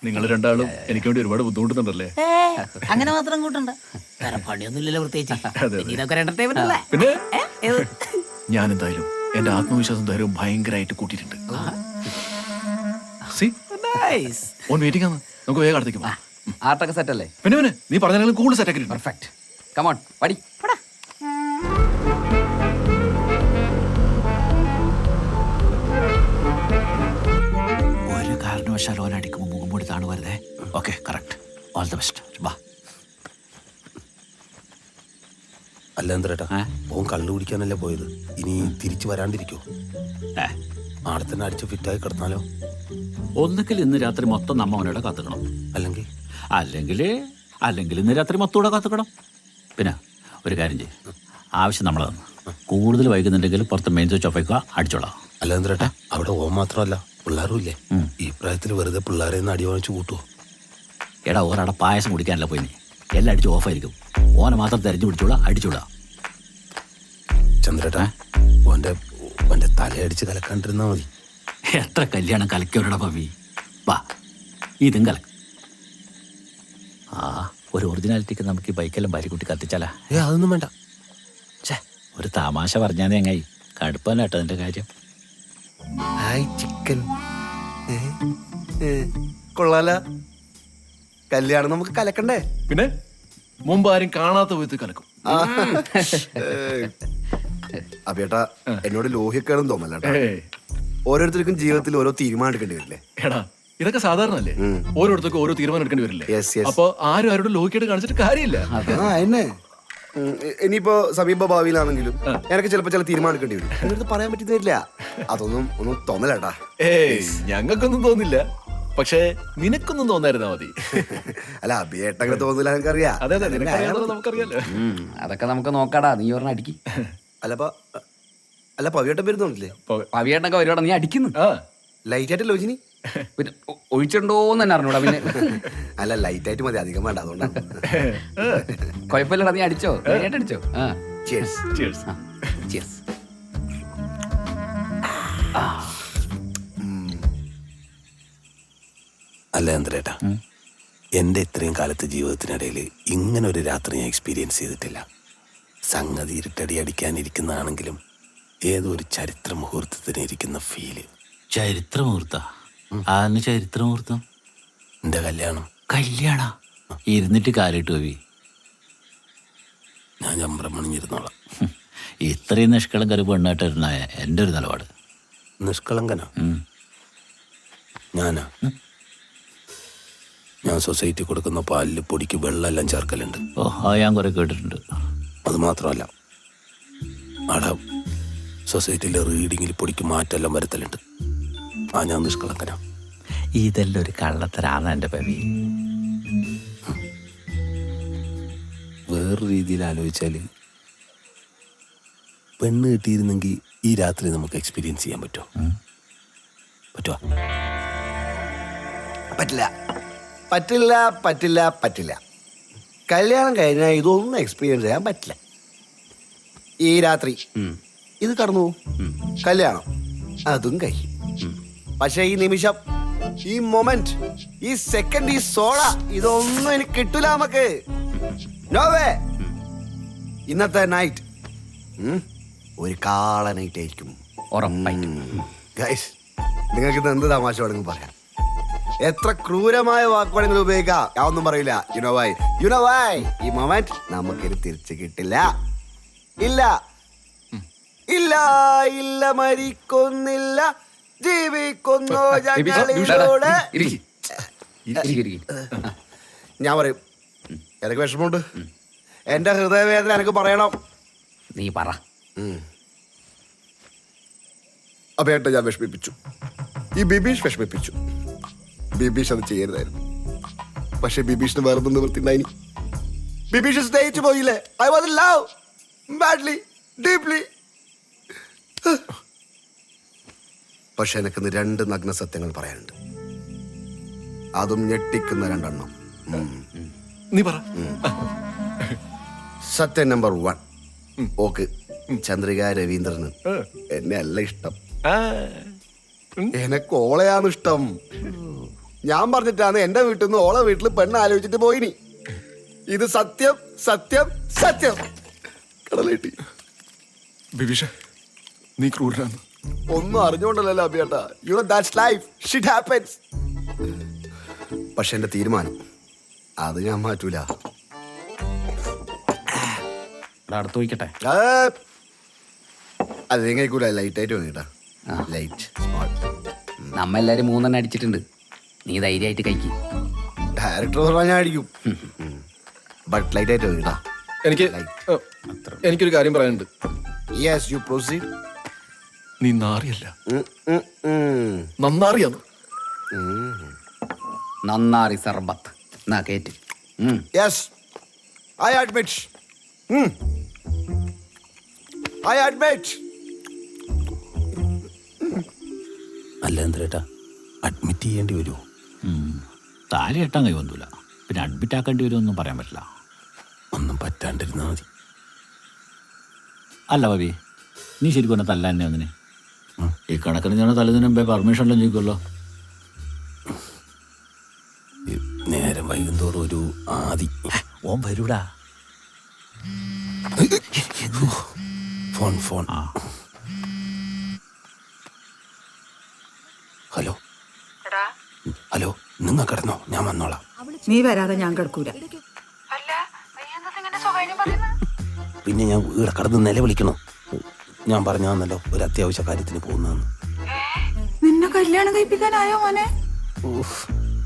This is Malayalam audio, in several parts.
നിങ്ങൾ രണ്ടാളും എനിക്ക് വേണ്ടി ഒരുപാട് ബുദ്ധിമുട്ടുന്നുണ്ടല്ലേ? അങ്ങനെ മാത്രം കൂട്ടണ്ട. വേറെ പണിയൊന്നുമില്ലല്ലോ പ്രത്യേകിച്ച്. ഇതൊക്കെ ഒരു entertainment അല്ലേ? പിന്നെ ഞാൻ എന്തായാലും എന്റെ ആത്മവിശ്വാസം ധൈര്യവും ഭയങ്കരമായിട്ട് കൂട്ടിയിട്ടുണ്ട്. Nice. ഓൻ വെയിറ്റിംഗ് ആണ്, നമുക്ക് വേഗം അടുത്തേക്ക് പോവാം. ആർട്ടൊക്കെ സെറ്റ് അല്ലേ? പിന്നെ നീ പറഞ്ഞാലും കൂടുതൽ സെറ്റ് ആക്കിയിട്ടുണ്ട്. പെർഫെക്റ്റ്. കമോൺ പടി. ഒരു കാരണവശാലും ഓൻ അടിക്കുമ്പോൾ മുഖംമൂടി താണുവരുതേ. Okay, correct. All the best. വാ. അല്ല എന്തേട്ടാ, ഓൻ കള്ളു കുടിക്കാനല്ലേ പോയത്, ഇനി തിരിച്ചു വരാണ്ടിരിക്കോ? ആടെ തന്നെ അടിച്ച് ഫിറ്റായി കിടന്നാലോ? ഒന്നുകിൽ ഇന്ന് രാത്രി മൊത്തം നമ്മ അവനോട് കാത്തുക്കണം, അല്ലെങ്കിൽ അല്ലെങ്കിൽ ഇന്ന് രാത്രി മൊത്തം കൂടെ കാത്തുക്കണം. പിന്നെ ഒരു കാര്യം ചെയ്യും, ആവശ്യം നമ്മളതാണ്. കൂടുതൽ വൈകുന്നുണ്ടെങ്കിൽ പുറത്ത് മെയിൻ സ്വിച്ച് ഓഫ് ആക്കുക, അടിച്ചോളാം. അല്ല എന്തേട്ടാ, അവിടെ ഓൻ മാത്രമല്ല പിള്ളേരും ഇല്ലേ? ഈ പ്രായത്തിൽ വെറുതെ പിള്ളേരെ നിന്ന് അടി വാങ്ങിച്ചു കൂട്ടുവോ? എടാ, ഒരാടെ പായസം കുടിക്കാനല്ല പോയി, നീ എല്ലാം അടിച്ച് ഓഫായിരിക്കും. ഓനെ മാത്രം തെരഞ്ഞു പിടിച്ചോളാം, അടിച്ചോളാം. ചന്ദ്രേട്ടാ, ഓന്റെ തലയടിച്ച് കലക്കാണ്ടിരുന്നാ മതി. എത്ര കല്യാണം കലക്കിയവരുടെ പവി. വാ, ഇതും കലക്കും. ആ, ഒരു ഒറിജിനാലിറ്റിക്ക് നമുക്ക് ഈ ബൈക്കെല്ലാം ഭാര്യക്കുട്ടി കത്തിച്ചാലാ? അതൊന്നും വേണ്ട. ഛേ, ഒരു തമാശ പറഞ്ഞാൽ എങ്ങായി കടുപ്പല്ല കേട്ടോ അതിന്റെ കാര്യം. ഹായ് ചിക്കൻ, കൊള്ളാല. കല്യാണം നമുക്ക് കലക്കണ്ടേ? പിന്നെ മുമ്പ് ആരും കാണാത്ത വിധത്തിൽ കലക്കും. അബേട്ടാ, എന്നോട് ലോഹിക്കാനും തോന്നല്ലേട്ടാ. ഓരോരുത്തർക്കും ജീവിതത്തിൽ ഓരോ തീരുമാനം എടുക്കേണ്ടി വരില്ലേ? എടാ, ഇതൊക്കെ സാധാരണ അല്ലേ? ഓരോരുത്തർക്കും ഓരോ തീരുമാനം എടുക്കേണ്ടി വരില്ലേ? അപ്പൊ ആരും ആരോട് ലോഹിക്കായിട്ട് കാണിച്ചിട്ട് കാര്യമില്ല. എന്നെ ഇനിയിപ്പോ സമീപ ഭാവിയിലാണെങ്കിലും എനിക്ക് ചിലപ്പോ ചില തീരുമാനം എടുക്കേണ്ടി വരും. എന്നോട് പറയാൻ പറ്റുന്നില്ല. ഒന്നും തോന്നലേട്ടാ. ഞങ്ങൾക്കൊന്നും തോന്നില്ല, പക്ഷേ നിനക്കൊന്നും തോന്നായിരുന്നാ മതി. അല്ല, അബിയേട്ടങ്ങനെ തോന്നില്ല, എനിക്കറിയാം. അതെ, നമുക്കറിയാലോ. അതൊക്കെ നമുക്ക് നോക്കാടാ, നീ പറഞ്ഞ അടിക്ക്. അല്ല പവിയേട്ടൻ വരുന്നില്ലേ? പവിയേട്ടനൊക്കെ വരുവാടാ, നീ അടിക്കുന്നു. ലൈറ്റ് ആയിട്ട് ലോചിനി പിന്നെ ഒഴിച്ചിട്ടുണ്ടോന്ന് തന്നെ അറിഞ്ഞൂടാ. പിന്നെ അല്ല, ലൈറ്റ് ആയിട്ട് മതി, അധികം വേണ്ട, അതുകൊണ്ടാണ്. കുഴപ്പമില്ലടാ, നീ അടിച്ചോ, അടിച്ചോ. Cheers. Cheers. Cheers. അല്ല എന്തേട്ടാ, എൻ്റെ ഇത്രയും കാലത്തെ ജീവിതത്തിനിടയിൽ ഇങ്ങനെ ഒരു രാത്രി ഞാൻ എക്സ്പീരിയൻസ് ചെയ്തിട്ടില്ല. സംഗതി ഇരുട്ടടി അടിക്കാനിരിക്കുന്നതാണെങ്കിലും ഏതോ ഒരു ചരിത്ര മുഹൂർത്തത്തിന് ഇരിക്കുന്ന ഫീല്. ചരിത്രമുഹൂർത്ത? ആന്ന് ചരിത്രമുഹൂർത്തം? എൻ്റെ കല്യാണ ഇരുന്നിട്ട് കാര്യമായിട്ട് പോയി. ഞാൻ ചമ്പ്രം മണിഞ്ഞിരുന്നോളാം. ഇത്രയും നിഷ്കളങ്കര പെണ്ണായിട്ടിരുന്ന എൻ്റെ ഒരു നിലപാട്. നിഷ്കളങ്കനാ ഞാനാ? ഞാൻ സൊസൈറ്റി കൊടുക്കുന്ന പാലിൽ പൊടിക്ക് വെള്ളമെല്ലാം ചേർക്കലുണ്ട്. ഓ, അത് ഞാൻ കുറെ കേട്ടിട്ടുണ്ട്. അത് മാത്രമല്ല, അവിടെ സൊസൈറ്റിയിലെ റീഡിങ്ങിൽ പൊടിക്ക് മാറ്റെല്ലാം വരുത്തലുണ്ട്. ഞാൻ നിഷ്കളങ്കനാ. ഇതെല്ലാം ഒരു കള്ളത്തരാണ് എൻ്റെ പവി. വേറൊരു രീതിയിൽ ആലോചിച്ചാൽ, പെണ്ണ് കിട്ടിയിരുന്നെങ്കിൽ ഈ രാത്രി നമുക്ക് എക്സ്പീരിയൻസ് ചെയ്യാൻ പറ്റുമോ? പറ്റില്ല. കല്യാണം കഴിഞ്ഞാൽ ഇതൊന്നും എക്സ്പീരിയൻസ് ചെയ്യാൻ പറ്റില്ല. ഈ രാത്രി ഇത് കടന്നു, കല്യാണം അതും കഴിയും. പക്ഷെ ഈ നിമിഷം, ഈ മൊമെന്റ്, ഈ സെക്കൻഡ്, ഈ സോള, ഇതൊന്നും എനിക്ക് കിട്ടൂല നമുക്ക്. നോവേ. ഇന്നത്തെ നൈറ്റ് ഒരു കാള നൈറ്റ് ആയിരിക്കും. ഗൈസ്, നിങ്ങൾക്ക് ഇത് എന്ത് തമാശ വേണമെങ്കിലും പറയാം, എത്ര ക്രൂരമായ വാക്കുവാണെങ്കിലും ഉപയോഗിക്കാം, ഞാൻ ഒന്നും പറയില്ല. യുനോ വൈ ഈ മൊമെന്റ് നമുക്കിത് തിരിച്ചു കിട്ടില്ല. ഇല്ല, മരിക്കൊന്നില്ല, ജീവിക്കുന്നോ ഞങ്ങളിലൂടെ. ഞാൻ പറയും, എനിക്ക് വിഷമമുണ്ട്. എന്റെ ഹൃദയവേദന എനിക്ക് പറയണം. നീ പറ. അപ്പേട്ട ഞാൻ വിഷമിപ്പിച്ചു, ഈ ബിബീഷ് വിഷമിപ്പിച്ചു. ബിബീഷ് അത് ചെയ്യരുതായിരുന്നു, പക്ഷെ ബിബീഷിന് വേറെ നിവൃത്തിണ്ടായി. ബിബീഷ് സ്നേഹിച്ചു പോയില്ലേ? I was in love badly, deeply. പക്ഷെ എനിക്കിന്ന് 2 നഗ്ന സത്യങ്ങൾ പറയാനുണ്ട്, അതും ഞെട്ടിക്കുന്ന 2 നീ പറ. സത്യം നമ്പർ 1, ഓക്ക് ചന്ദ്രിക രവീന്ദ്രന് എന്നെ അല്ല ഇഷ്ടം, എനക്ക് ഓളയാണ് ഇഷ്ടം. ഞാൻ പറഞ്ഞിട്ടാണ് എന്റെ വീട്ടിൽ നിന്ന് ഓളെ വീട്ടിൽ പെണ്ണ് ആലോചിച്ചിട്ട് പോയിനി. ഇത് സത്യം സത്യം സത്യം. കടലേട്ടി ബിബീഷ നീ ക്രൂരനാണ്. ഒന്നും അറിഞ്ഞോണ്ടല്ലോ അഭിയേട്ടാ. You know that's life, shit happens. പക്ഷെ എന്റെ തീരുമാനം അത് ഞാൻ മാറ്റൂല. അടുത്ത് ചോദിക്കട്ടെ. അത് കഴിക്കൂല. ലൈറ്റ് ആയിട്ട് വന്നിട്ടാ. Light small. നമ്മ എല്ലാരും 3 അടിച്ചിട്ടുണ്ട്. നീ ധൈര്യമായിട്ട് കഴിക്കും. ഡയറക്ടർ പറഞ്ഞാൽ ഞാൻ അടിക്കും. ബട്ട് ലൈറ്റ് ആയിട്ട് വന്നിട്ടാ. എനിക്കൊരു കാര്യം പറയാനുണ്ട്. Yes you proceed. നീ നാറിയല്ല, നന്നാറിയാന്ന്. നന്നാറി സർബത്ത് എന്നാ കേറ്റ്. Yes I admit. I admit. അല്ല എന്തേട്ടാ, അഡ്മിറ്റ് ചെയ്യേണ്ടി വരുമോ? താലി കെട്ടാൻ കഴിവൊന്നുമില്ല, പിന്നെ അഡ്മിറ്റ് ആക്കേണ്ടി വരുമെന്നും പറയാൻ പറ്റില്ല. ഒന്നും പറ്റാണ്ടിരുന്നാൽ മതി. അല്ല ബാബി, നീ ശരിക്കും എന്നെ തല്ല തന്നെ ഒന്നിനെ. ഈ കണക്കിന് ഞാൻ തലേതിന് മുമ്പേ പെർമിഷനെല്ലാം ചോദിക്കുമല്ലോ. നേരം വൈകുന്തോറും ഒരു ആദി. ഓൻ വരൂടാ. Phone phone. ഹലോ ഹലോ, നിങ്ങൾ കിടന്നോ, ഞാൻ വന്നോളാം. നീ വരാതെ ഞാൻ കിടക്കൂല. പിന്നെ ഞാൻ ഇവിടെ കടന്ന് നിലവിളിക്കണോ? ഞാൻ പറഞ്ഞാന്നല്ലോ ഒരു അത്യാവശ്യ കാര്യത്തിന് പോകുന്നതെന്ന്. നിന്നെ കല്യാണം കഴിപ്പിക്കാനായോ മോനെ?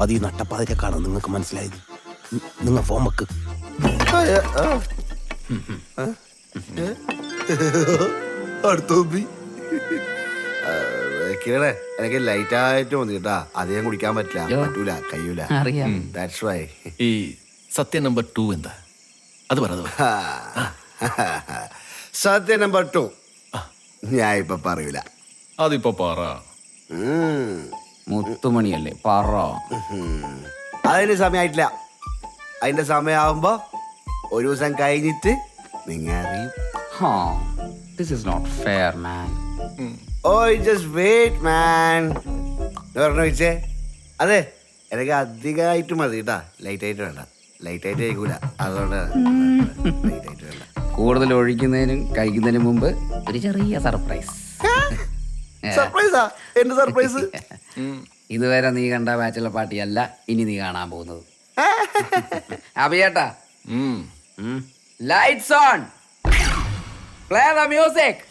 അത് ഈ നട്ടപ്പാതിരക്കാണ് നിങ്ങൾക്ക് മനസ്സിലായത്. നിങ്ങൾ ഫോൺ വെക്ക്. കിരണേ, എനിക്ക് ലൈറ്റ് ആയിട്ട് മതി കേട്ടാ. അധികം കുടിക്കാൻ പറ്റില്ല, പറ്റൂല, കഴിയൂല. അറിയാം. That's why. ഈ സത്യം നമ്പർ 2 എന്താ? അത് പറ. സത്യം നമ്പർ 2 ഞാൻ ഇപ്പൊ പറയൂല. അതിപ്പോ പറ. മുത്തുമണിയല്ലേ പറ. അതിന് സമയമായിട്ടില്ല. അതിന്റെ സമയമാകുമ്പോ ഒരു ദിവസം കഴിഞ്ഞിട്ട് നിങ്ങൾ അറിയും. This is not fair, man. Oh, just wait, man. വെച്ചേ അതെ, എനിക്ക് അധികമായിട്ട് മതി കേട്ടാ. ലൈറ്റ് ആയിട്ട് വേണ്ട. ലൈറ്റ് ആയിട്ട് കഴിക്കൂല, അതുകൊണ്ട് ലൈറ്റ് ആയിട്ട് വേണ്ട. കൂടുതൽ ഒഴിക്കുന്നതിനും കഴിക്കുന്നതിനും മുമ്പ് ഒരു ചെറിയ സർപ്രൈസ്. സർപ്രൈസാ? എന്ത് സർപ്രൈസ്? ഇതുവരെ നീ കണ്ട ബാച്ചിലർ പാർട്ടിയല്ല ഇനി നീ കാണാൻ പോകുന്നത്. അഭിയേട്ടാ, lights on, play the music,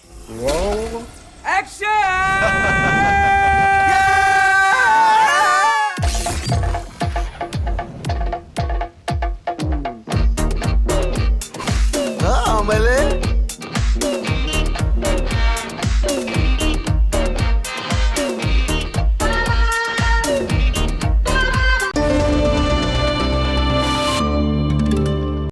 action. അമലേ